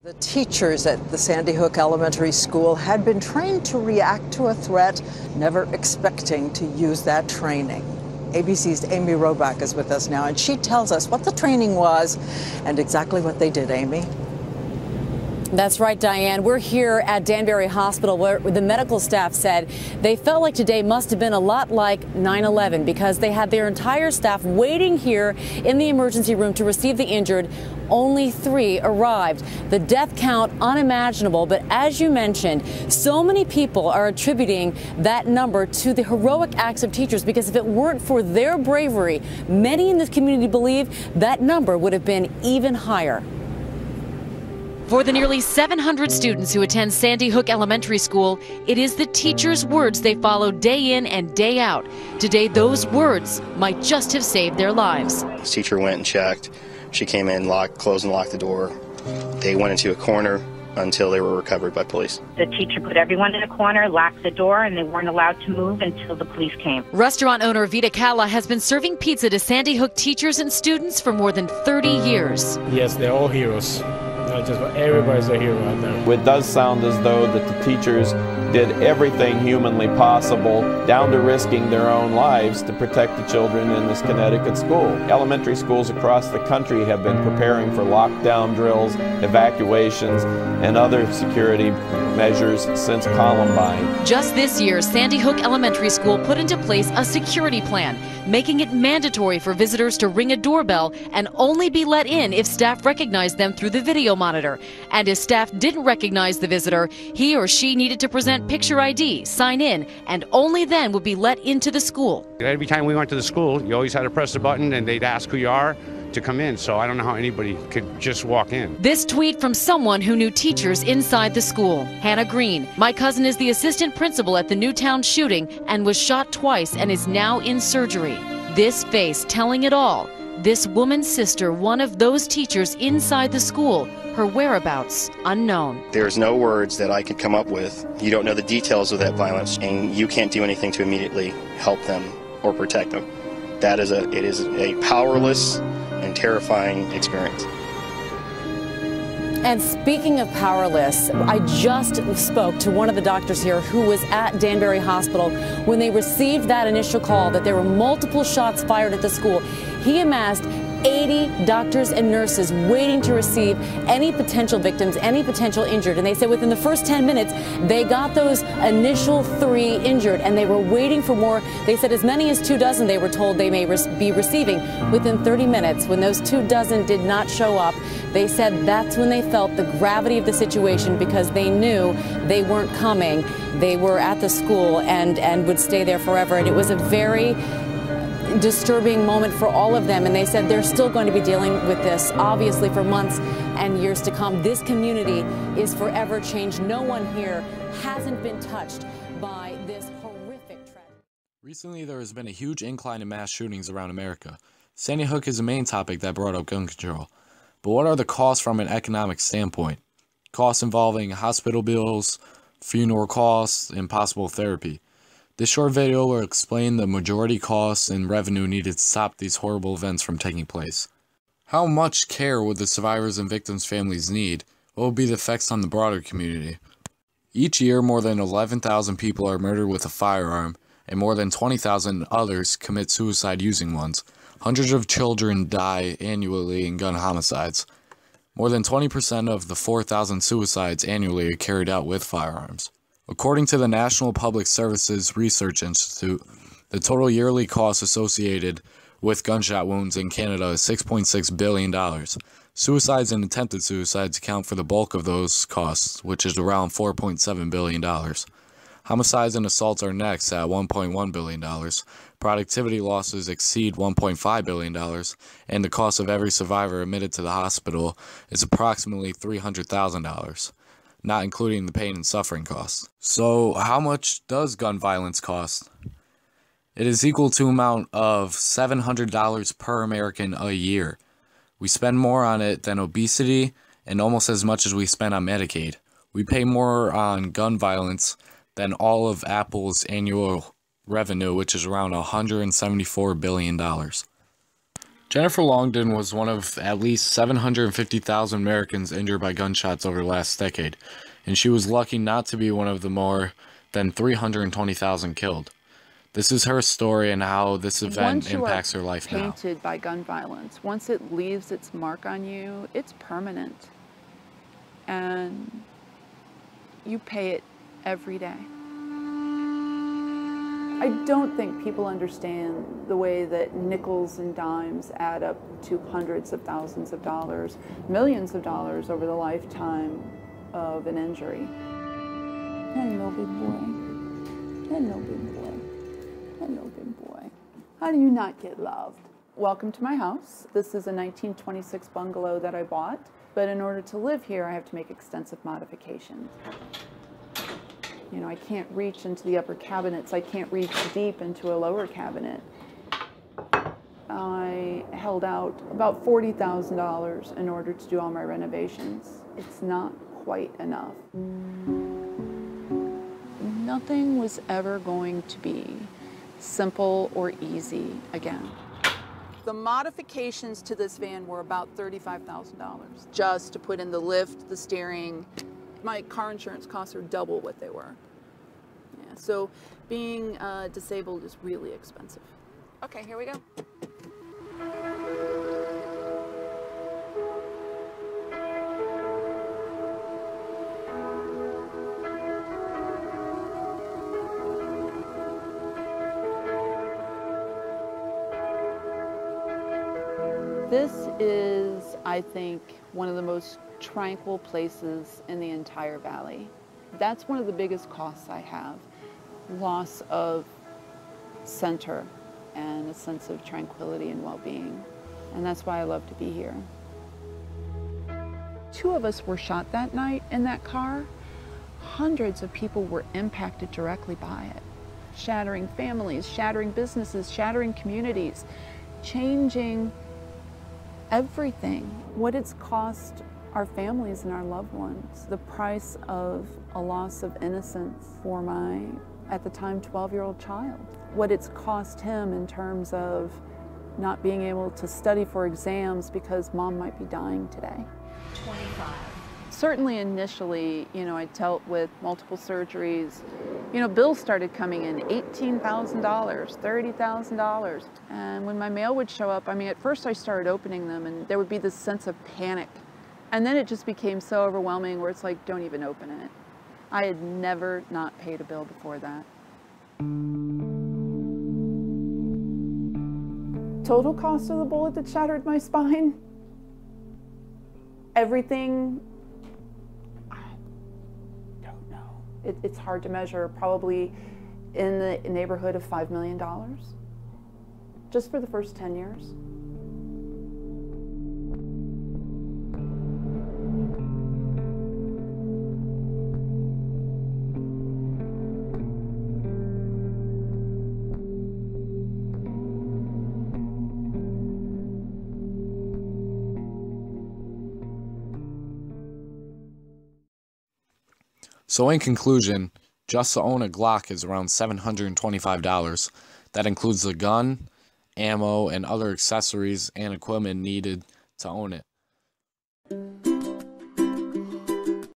The teachers at the Sandy Hook Elementary School had been trained to react to a threat, never expecting to use that training. ABC's Amy Robach is with us now, and she tells us what the training was and exactly what they did. Amy? That's right, Diane. We're here at Danbury Hospital where the medical staff said they felt like today must have been a lot like 9/11 because they had their entire staff waiting here in the emergency room to receive the injured. Only 3 arrived. The death count unimaginable, but as you mentioned, so many people are attributing that number to the heroic acts of teachers because if it weren't for their bravery, many in this community believe that number would have been even higher. For the nearly 700 students who attend Sandy Hook Elementary School, it is the teachers' words they follow day in and day out. Today, those words might just have saved their lives. This teacher went and checked. She came in, closed and locked the door. They went into a corner until they were recovered by police. The teacher put everyone in a corner, locked the door, and they weren't allowed to move until the police came. Restaurant owner Vita Kala has been serving pizza to Sandy Hook teachers and students for more than 30 years. Yes, they're all heroes. Not just everybody's a hero out there. It does sound as though that the teachers did everything humanly possible, down to risking their own lives to protect the children in this Connecticut school. Elementary schools across the country have been preparing for lockdown drills, evacuations, and other security measures since Columbine. Just this year, Sandy Hook Elementary School put into place a security plan, making it mandatory for visitors to ring a doorbell and only be let in if staff recognized them through the video monitor. And if staff didn't recognize the visitor, he or she needed to present picture ID, sign in, and only then would be let into the school. Every time we went to the school, you always had to press the button and they'd ask who you are to come in, so I don't know how anybody could just walk in. This tweet from someone who knew teachers inside the school. Hannah Green, my cousin is the assistant principal at the Newtown shooting and was shot twice and is now in surgery. This face telling it all. This woman's sister, one of those teachers inside the school, her whereabouts unknown. There's no words that I could come up with. You don't know the details of that violence, and you can't do anything to immediately help them or protect them. It is a powerless and terrifying experience. And speaking of powerless, I just spoke to one of the doctors here who was at Danbury Hospital when they received that initial call that there were multiple shots fired at the school. He amassed 80 doctors and nurses waiting to receive any potential victims, any potential injured. And they said within the first 10 minutes, they got those initial 3 injured and they were waiting for more. They said as many as 24 they were told they may be receiving within 30 minutes. When those 24 did not show up, they said that's when they felt the gravity of the situation because they knew they weren't coming. They were at the school and would stay there forever. And it was a very disturbing moment for all of them, and they said they're still going to be dealing with this obviously for months and years to come. This community is forever changed. No one here hasn't been touched by this horrific tragedy. Recently there has been a huge incline in mass shootings around America. Sandy Hook is the main topic that brought up gun control. But what are the costs from an economic standpoint? Costs involving hospital bills, funeral costs, and possible therapy. This short video will explain the majority costs and revenue needed to stop these horrible events from taking place. How much care would the survivors and victims' families need? What will be the effects on the broader community? Each year, more than 11,000 people are murdered with a firearm, and more than 20,000 others commit suicide using ones. Hundreds of children die annually in gun homicides. More than 20% of the 4,000 suicides annually are carried out with firearms. According to the National Public Services Research Institute, the total yearly cost associated with gunshot wounds in Canada is $6.6 billion. Suicides and attempted suicides account for the bulk of those costs, which is around $4.7 billion. Homicides and assaults are next at $1.1 billion. Productivity losses exceed $1.5 billion, and the cost of every survivor admitted to the hospital is approximately $300,000. Not including the pain and suffering costs. So how much does gun violence cost? It is equal to an amount of $700 per American a year. We spend more on it than obesity and almost as much as we spend on Medicaid. We pay more on gun violence than all of Apple's annual revenue, which is around $174 billion. Jennifer Longden was one of at least 750,000 Americans injured by gunshots over the last decade, and she was lucky not to be one of the more than 320,000 killed. This is her story and how this event impacts her life now. Once you are painted by gun violence, once it leaves its mark on you, it's permanent. And you pay it every day. I don't think people understand the way that nickels and dimes add up to hundreds of thousands of dollars, millions of dollars over the lifetime of an injury. Hello, big boy. Hello, big boy. Hello, big boy. How do you not get loved? Welcome to my house. This is a 1926 bungalow that I bought, but in order to live here, I have to make extensive modifications. You know, I can't reach into the upper cabinets. I can't reach deep into a lower cabinet. I held out about $40,000 in order to do all my renovations. It's not quite enough. Nothing was ever going to be simple or easy again. The modifications to this van were about $35,000 just to put in the lift, the steering. My car insurance costs are double what they were. Yeah, so being disabled is really expensive. Okay, here we go. This is, I think, one of the most tranquil places in the entire valley. That's one of the biggest costs I have. Loss of center and a sense of tranquility and well-being. And that's why I love to be here. 2 of us were shot that night in that car. Hundreds of people were impacted directly by it. Shattering families, shattering businesses, shattering communities, changing everything. What it's cost our families and our loved ones. The price of a loss of innocence for my, at the time, 12-year-old child. What it's cost him in terms of not being able to study for exams because mom might be dying today. 25. Certainly initially, you know, I dealt with multiple surgeries. You know, bills started coming in, $18,000, $30,000. And when my mail would show up, I mean, at first I started opening them and there would be this sense of panic. And then it just became so overwhelming where it's like, don't even open it. I had never not paid a bill before that. Total cost of the bullet that shattered my spine? Everything, I don't know. It's hard to measure, probably in the neighborhood of $5 million, just for the first 10 years. So in conclusion, just to own a Glock is around $725. That includes the gun, ammo, and other accessories and equipment needed to own it.